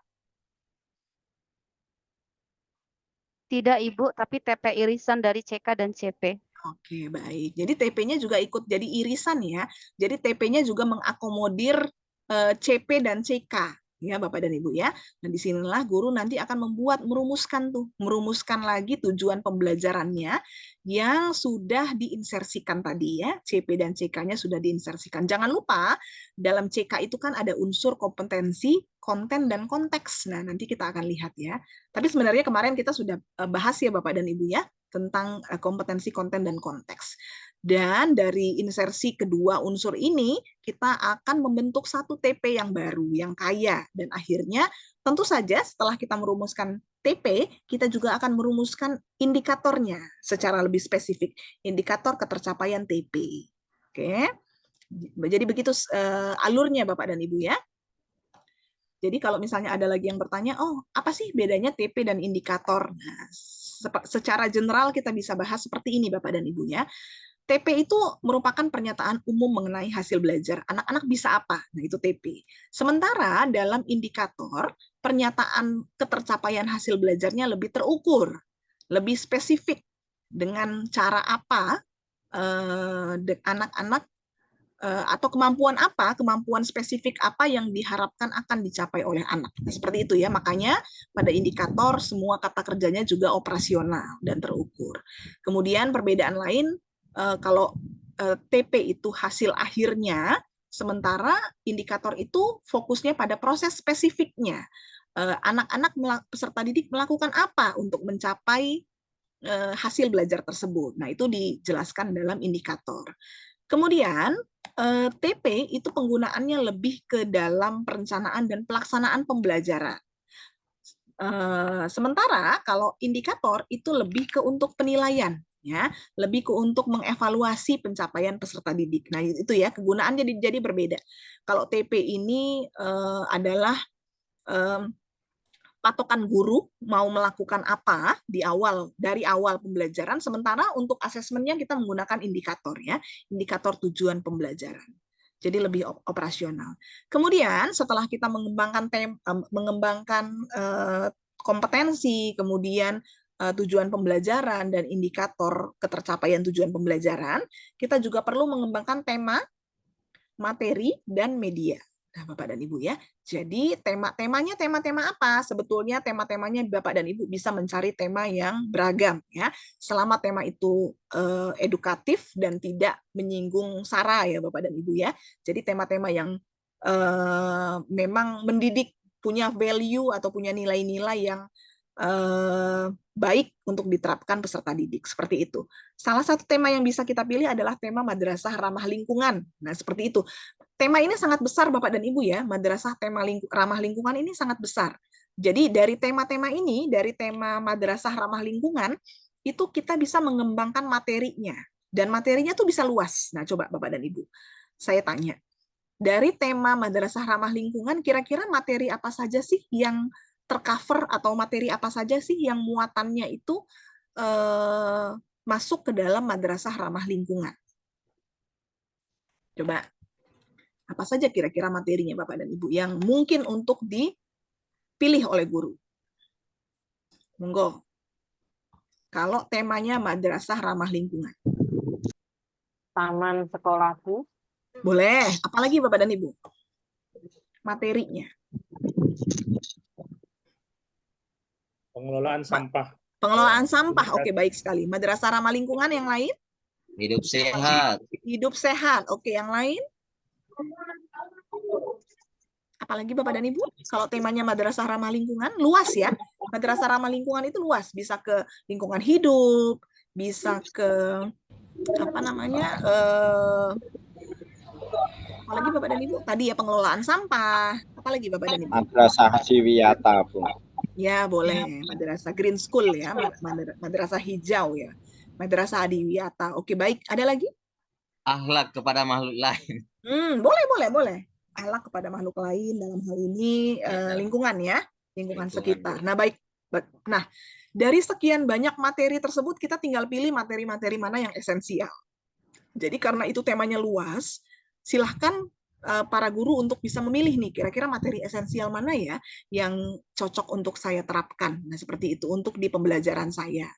Tidak, Ibu, tapi TP irisan dari CK dan CP. Oke, baik. Jadi TP-nya juga ikut jadi irisan ya. Jadi TP-nya juga mengakomodir CP dan CK. Ya, Bapak dan Ibu ya. Nah, disinilah guru nanti akan merumuskan lagi tujuan pembelajarannya yang sudah diinsersikan tadi ya. CP dan CK-nya sudah diinsersikan. Jangan lupa, dalam CK itu kan ada unsur kompetensi, konten, dan konteks. Nah, nanti kita akan lihat ya. Tapi sebenarnya kemarin kita sudah bahas ya Bapak dan Ibu ya, tentang kompetensi, konten, dan konteks. Dan dari insersi kedua unsur ini, kita akan membentuk satu TP yang baru, yang kaya. Dan akhirnya, tentu saja setelah kita merumuskan TP, kita juga akan merumuskan indikatornya secara lebih spesifik. Indikator ketercapaian TP. Oke. Jadi begitu alurnya Bapak dan Ibu ya. Jadi kalau misalnya ada lagi yang bertanya, oh apa sih bedanya TP dan indikator? Nah, secara general kita bisa bahas seperti ini Bapak dan Ibu ya. TP itu merupakan pernyataan umum mengenai hasil belajar. Anak-anak bisa apa? Nah, itu TP. Sementara dalam indikator, pernyataan ketercapaian hasil belajarnya lebih terukur, lebih spesifik. Dengan cara apa anak-anak atau kemampuan spesifik apa yang diharapkan akan dicapai oleh anak. Nah, seperti itu ya, makanya pada indikator semua kata kerjanya juga operasional dan terukur. Kemudian perbedaan lain, kalau TP itu hasil akhirnya, sementara indikator itu fokusnya pada proses spesifiknya. Anak-anak peserta didik melakukan apa untuk mencapai hasil belajar tersebut. Nah, itu dijelaskan dalam indikator. Kemudian, TP itu penggunaannya lebih ke dalam perencanaan dan pelaksanaan pembelajaran. Sementara kalau indikator itu lebih ke untuk penilaian, ya, lebih ke untuk mengevaluasi pencapaian peserta didik. Nah, itu ya, kegunaannya jadi berbeda. Kalau TP ini adalah patokan guru mau melakukan apa dari awal pembelajaran, sementara untuk asesmennya kita menggunakan indikator ya, indikator tujuan pembelajaran. Jadi lebih operasional. Kemudian setelah kita mengembangkan kompetensi, kemudian tujuan pembelajaran dan indikator ketercapaian tujuan pembelajaran, kita juga perlu mengembangkan tema, materi, dan media. Nah, Bapak dan Ibu ya. Jadi tema-temanya tema-tema apa? Sebetulnya tema-temanya Bapak dan Ibu bisa mencari tema yang beragam ya. Selama tema itu edukatif dan tidak menyinggung sara ya Bapak dan Ibu ya. Jadi tema-tema yang memang mendidik, punya value atau punya nilai-nilai yang baik untuk diterapkan peserta didik. Seperti itu. Salah satu tema yang bisa kita pilih adalah tema madrasah ramah lingkungan. Nah, seperti itu. Tema ini sangat besar Bapak dan Ibu ya, madrasah ramah lingkungan ini sangat besar. Jadi dari tema-tema ini, dari tema madrasah ramah lingkungan, itu kita bisa mengembangkan materinya. Dan materinya tuh bisa luas. Nah, coba Bapak dan Ibu, saya tanya. Dari tema madrasah ramah lingkungan, kira-kira materi apa saja sih yang tercover atau materi apa saja sih yang muatannya itu masuk ke dalam madrasah ramah lingkungan? Coba. Apa saja kira-kira materinya Bapak dan Ibu yang mungkin untuk dipilih oleh guru? Monggo. Kalau temanya madrasah ramah lingkungan. Taman sekolahku. Boleh. Apalagi Bapak dan Ibu? Materinya. Pengelolaan sampah. Pengelolaan sampah. Oke, baik sekali. Madrasah ramah lingkungan yang lain? Hidup sehat. Hidup sehat. Oke, yang lain? Apalagi Bapak dan Ibu, kalau temanya madrasah ramah lingkungan, luas ya. Madrasah ramah lingkungan itu luas, bisa ke lingkungan hidup, bisa ke apa namanya? Apalagi Bapak dan Ibu tadi ya pengelolaan sampah. Apalagi Bapak dan Ibu? Madrasah Haji Wiyata, Bu. Ya boleh, madrasah Green School ya, madrasah hijau ya, madrasah Adiwiyata. Oke baik, ada lagi? Akhlak kepada makhluk lain. Boleh. Akhlak kepada makhluk lain dalam hal ini lingkungan ya, lingkungan sekitar. Nah baik, nah dari sekian banyak materi tersebut kita tinggal pilih materi-materi mana yang esensial. Jadi karena itu temanya luas, silahkan para guru untuk bisa memilih nih kira-kira materi esensial mana ya yang cocok untuk saya terapkan. Nah, seperti itu untuk di pembelajaran saya.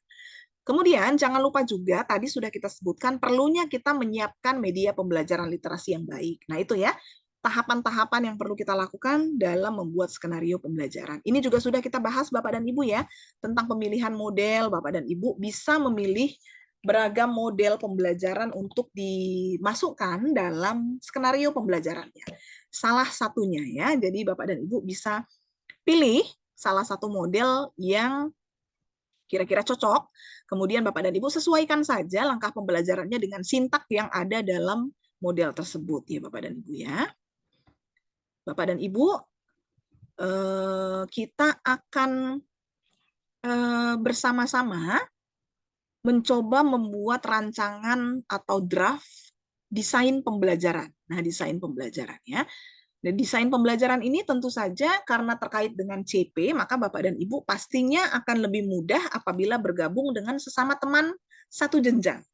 Kemudian jangan lupa juga tadi sudah kita sebutkan perlunya kita menyiapkan media pembelajaran literasi yang baik. Nah, itu ya tahapan-tahapan yang perlu kita lakukan dalam membuat skenario pembelajaran. Ini juga sudah kita bahas Bapak dan Ibu ya tentang pemilihan model. Bapak dan Ibu bisa memilih beragam model pembelajaran untuk dimasukkan dalam skenario pembelajarannya. Salah satunya ya, jadi Bapak dan Ibu bisa pilih salah satu model yang kira-kira cocok, kemudian Bapak dan Ibu sesuaikan saja langkah pembelajarannya dengan sintak yang ada dalam model tersebut ya Bapak dan Ibu ya. Bapak dan Ibu, kita akan bersama-sama mencoba membuat rancangan atau draft desain pembelajaran. Nah, desain pembelajaran ya. Dan desain pembelajaran ini tentu saja karena terkait dengan CP, maka Bapak dan Ibu pastinya akan lebih mudah apabila bergabung dengan sesama teman satu jenjang.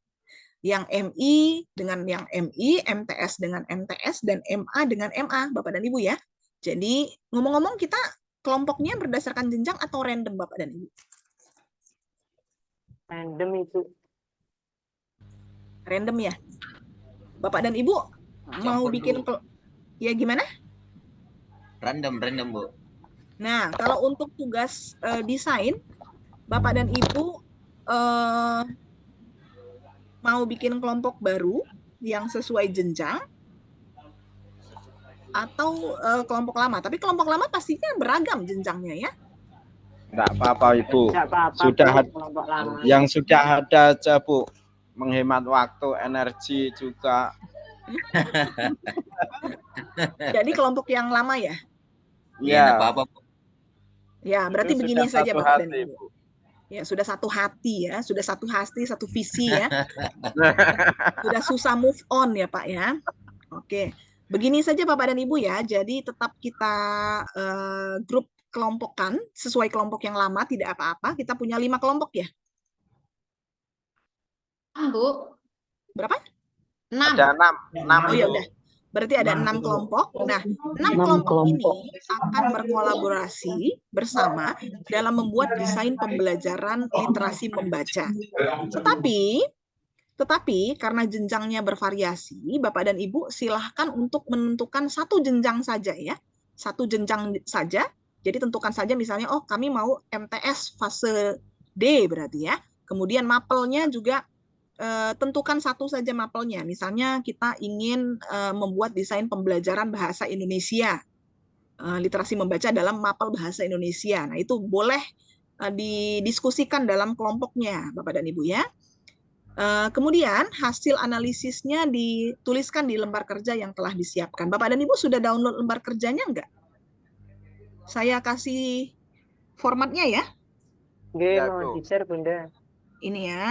Yang MI dengan yang MI, MTS dengan MTS, dan MA dengan MA, Bapak dan Ibu ya. Jadi, ngomong-ngomong kita kelompoknya berdasarkan jenjang atau random, Bapak dan Ibu? Random itu. Random ya. Bapak dan Ibu mau bikin ya gimana? Random, Bu. Nah, kalau untuk tugas desain, Bapak dan Ibu mau bikin kelompok baru yang sesuai jenjang atau kelompok lama. Tapi kelompok lama pastinya beragam jenjangnya ya. Enggak apa-apa, Ibu. Apa-apa, yang sudah ada aja, Bu. Menghemat waktu, energi juga. Jadi kelompok yang lama ya? Ya. Apa-apa, Bu. Ya, berarti Itu begini sudah saja satu Bapak dan hati, Ibu. Bu. Ya, sudah satu hati ya, sudah satu hati, satu visi ya. Sudah susah move on ya, Pak ya. Oke. Begini saja Bapak dan Ibu ya. Jadi tetap kita grup kelompokkan sesuai kelompok yang lama, tidak apa-apa. Kita punya 5 kelompok ya. Bu. Berapa? 6. Ada 6. Oh ya udah. Berarti ada 6 kelompok. Nah, 6 kelompok ini akan berkolaborasi bersama dalam membuat desain pembelajaran literasi membaca. Tetapi karena jenjangnya bervariasi, Bapak dan Ibu silahkan untuk menentukan satu jenjang saja ya. Satu jenjang saja. Jadi tentukan saja misalnya, oh kami mau MTS fase D berarti ya. Kemudian mapelnya juga tentukan satu saja mapelnya. Misalnya kita ingin membuat desain pembelajaran bahasa Indonesia. Literasi membaca dalam mapel bahasa Indonesia. Nah itu boleh didiskusikan dalam kelompoknya Bapak dan Ibu ya. Kemudian hasil analisisnya dituliskan di lembar kerja yang telah disiapkan. Bapak dan Ibu sudah download lembar kerjanya enggak? Saya kasih formatnya ya. Mau di-share, Bunda. Ini ya.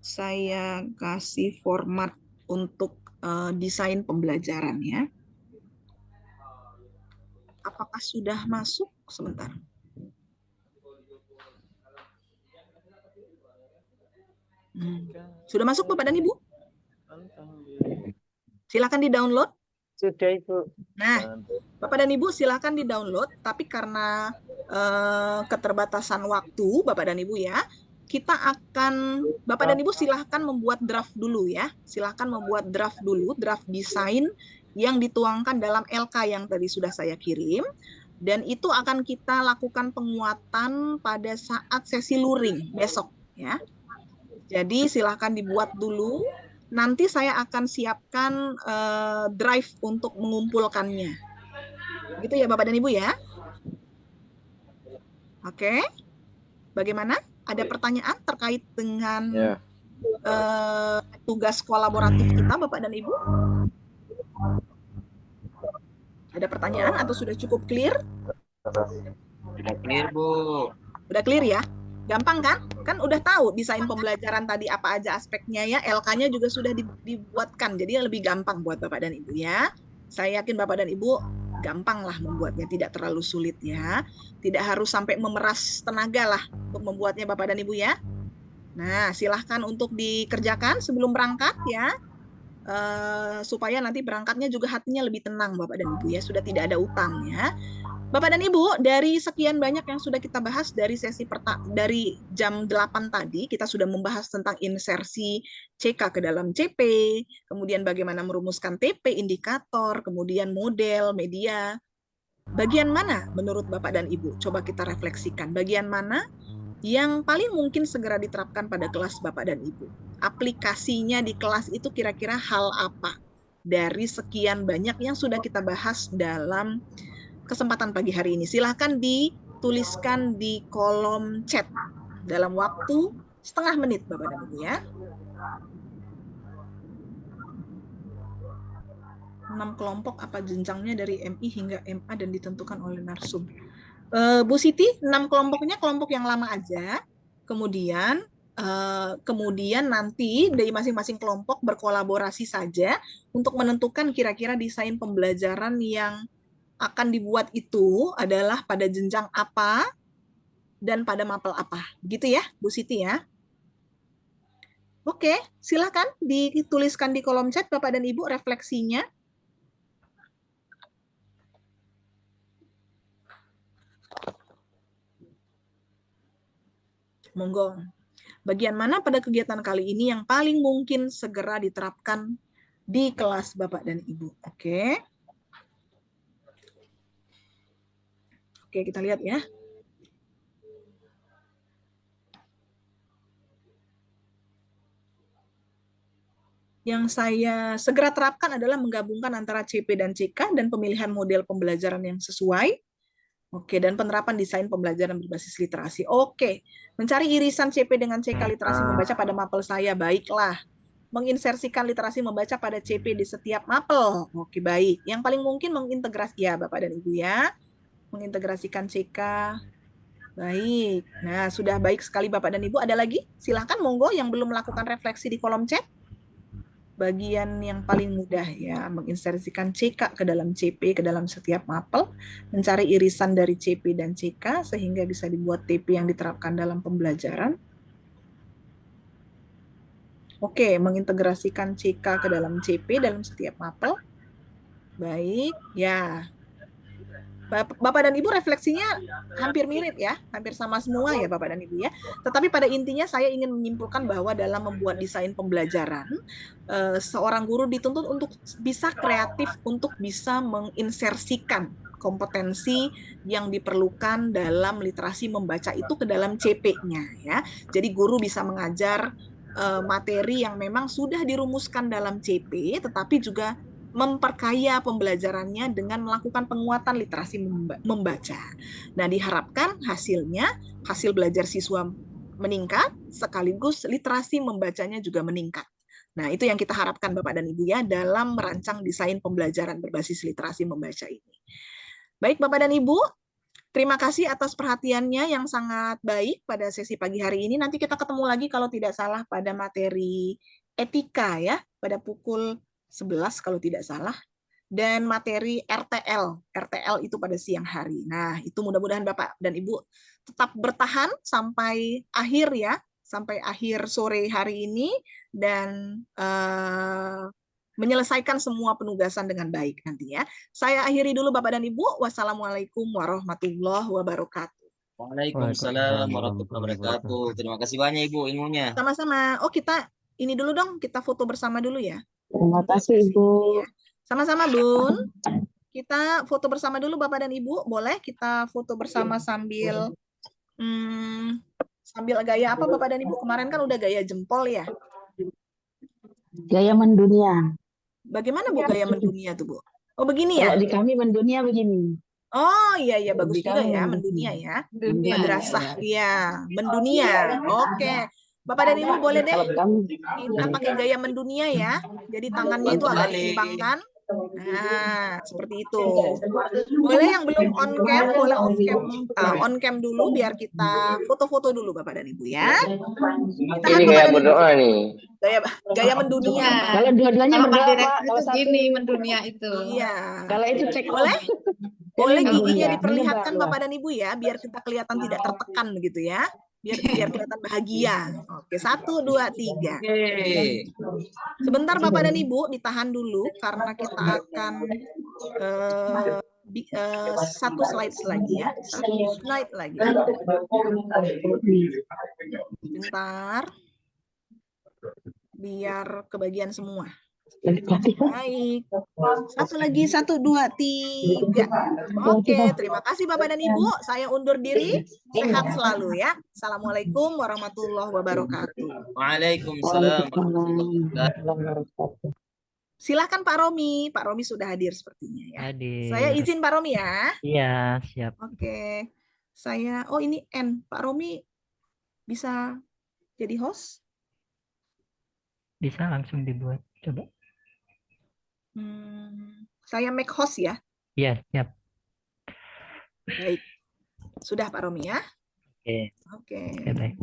Saya kasih format untuk desain pembelajaran ya. Apakah sudah masuk? Sebentar. Sudah masuk Bapak dan Ibu? Silakan di-download. Sudah, Ibu. Nah, Bapak dan Ibu silakan di-download, tapi karena keterbatasan waktu Bapak dan Ibu ya, kita akan, Bapak dan Ibu silahkan membuat draft dulu ya. Silahkan membuat draft dulu, draft desain yang dituangkan dalam LK yang tadi sudah saya kirim. Dan itu akan kita lakukan penguatan pada saat sesi luring besok ya. Jadi silahkan dibuat dulu. Nanti saya akan siapkan drive untuk mengumpulkannya. Gitu ya Bapak dan Ibu ya. Oke. Bagaimana? ada pertanyaan terkait dengan Ya. tugas kolaboratif kita, Bapak dan Ibu? Ada pertanyaan atau sudah cukup clear? Sudah clear, Bu. Udah clear ya? Gampang kan? Kan udah tahu desain pembelajaran tadi apa aja aspeknya ya. LK-nya juga sudah dibuatkan. Jadi lebih gampang buat Bapak dan Ibu ya. Saya yakin Bapak dan Ibu gampang lah membuatnya. Tidak terlalu sulit ya. Tidak harus sampai memeras tenaga lah untuk membuatnya Bapak dan Ibu ya. Nah, silahkan untuk dikerjakan sebelum berangkat ya. Supaya nanti berangkatnya juga hatinya lebih tenang Bapak dan Ibu ya. Sudah tidak ada utang ya. Bapak dan Ibu, dari sekian banyak yang sudah kita bahas dari sesi dari jam 8 tadi, kita sudah membahas tentang insersi CK ke dalam CP, kemudian bagaimana merumuskan TP, indikator, kemudian model, media. Bagian mana menurut Bapak dan Ibu? Coba kita refleksikan. Bagian mana yang paling mungkin segera diterapkan pada kelas Bapak dan Ibu? Aplikasinya di kelas itu kira-kira hal apa? Dari sekian banyak yang sudah kita bahas dalam kesempatan pagi hari ini. Silahkan dituliskan di kolom chat dalam waktu setengah menit, Bapak dan Ibu ya. 6 kelompok apa jenjangnya dari MI hingga MA dan ditentukan oleh narsum. Bu Siti, 6 kelompoknya kelompok yang lama aja. Kemudian nanti dari masing-masing kelompok berkolaborasi saja untuk menentukan kira-kira desain pembelajaran yang akan dibuat itu adalah pada jenjang apa dan pada mapel apa. Gitu ya, Bu Siti ya. Oke, silakan dituliskan di kolom chat Bapak dan Ibu refleksinya. Monggo. Bagian mana pada kegiatan kali ini yang paling mungkin segera diterapkan di kelas Bapak dan Ibu? Oke. Oke, kita lihat ya. Yang saya segera terapkan adalah menggabungkan antara CP dan CK dan pemilihan model pembelajaran yang sesuai. Oke, dan penerapan desain pembelajaran berbasis literasi. Oke, mencari irisan CP dengan CK literasi membaca pada mapel saya. Baiklah. Menginsersikan literasi membaca pada CP di setiap mapel. Oke, baik. Yang paling mungkin mengintegrasi ya Bapak dan Ibu ya. Mengintegrasikan CK. Baik. Nah, sudah baik sekali Bapak dan Ibu. Ada lagi? Silahkan monggo yang belum melakukan refleksi di kolom chat. Bagian yang paling mudah ya, menginsersikan CK ke dalam CP, ke dalam setiap mapel, mencari irisan dari CP dan CK sehingga bisa dibuat TP yang diterapkan dalam pembelajaran. Oke, mengintegrasikan CK ke dalam CP dalam setiap mapel. Baik, ya. Bapak dan Ibu refleksinya hampir mirip ya, hampir sama semua ya Bapak dan Ibu ya. Tetapi pada intinya saya ingin menyimpulkan bahwa dalam membuat desain pembelajaran, seorang guru dituntut untuk bisa kreatif untuk bisa menginsersikan kompetensi yang diperlukan dalam literasi membaca itu ke dalam CP-nya ya. Jadi guru bisa mengajar materi yang memang sudah dirumuskan dalam CP, tetapi juga memperkaya pembelajarannya dengan melakukan penguatan literasi membaca. Nah, diharapkan hasilnya, hasil belajar siswa meningkat, sekaligus literasi membacanya juga meningkat. Nah, itu yang kita harapkan Bapak dan Ibu ya dalam merancang desain pembelajaran berbasis literasi membaca ini. Baik Bapak dan Ibu, terima kasih atas perhatiannya yang sangat baik pada sesi pagi hari ini. Nanti kita ketemu lagi kalau tidak salah pada materi etika ya, pada pukul 11 kalau tidak salah, dan materi RTL. RTL itu pada siang hari. Nah, itu mudah-mudahan Bapak dan Ibu tetap bertahan sampai akhir ya, sampai akhir sore hari ini, dan menyelesaikan semua penugasan dengan baik nanti ya. Saya akhiri dulu Bapak dan Ibu. Wassalamualaikum warahmatullahi wabarakatuh. Waalaikumsalam warahmatullahi wabarakatuh. Terima kasih banyak Ibu ilmunya. Sama-sama. Oh, kita ini dulu dong, kita foto bersama dulu ya. Terima kasih Ibu. Sama-sama Bun. Kita foto bersama dulu Bapak dan Ibu. Boleh kita foto bersama sambil sambil gaya apa Bapak dan Ibu? Kemarin kan udah gaya jempol ya. Gaya mendunia. Bagaimana Bu gaya mendunia tuh Bu? Oh begini ya? Kalau di kami mendunia begini. Oh iya iya bagus juga ya, mendunia ya. Dunia. Madrasah ya, mendunia. Oke. Bapak dan Ibu boleh deh kita pakai gaya mendunia ya. Jadi tangannya itu agak ditimpangkan. Nah, seperti itu. Boleh yang belum on cam, boleh on cam dulu biar kita foto-foto dulu Bapak dan Ibu ya. Ditahan Ini Bapak kayak dan Ibu. berdoa nih. Gaya mendunia. Kalau dua-duanya Kalau Pak berdoa, Pak. Direktur Kalau itu satu, gini mendunia itu. Iya. kalau itu cek Boleh? Boleh Ini giginya mendunia. diperlihatkan Menyebar, Bapak dan Ibu ya, biar kita kelihatan tidak tertekan begitu ya. Biar kelihatan bahagia. Oke, 1, 2, 3. Sebentar Bapak dan Ibu ditahan dulu karena kita akan satu slide lagi ya. Satu slide lagi. Sebentar. Biar kebagian semua. Baik. Satu lagi, 1, 2, 3. Oke, terima kasih Bapak dan Ibu. Saya undur diri. Sehat selalu ya. Assalamualaikum warahmatullahi wabarakatuh. Waalaikumsalam. Silakan Pak Romi. Pak Romi sudah hadir sepertinya ya. Saya Hadir. izin Pak Romi ya. Iya, siap. Oke. Oh ini N. Pak Romi bisa jadi host? Bisa langsung dibuat. Coba. Saya make host ya. Iya, siap. Baik. Sudah Pak Romi ya? Oke. Oke. Oke, baik.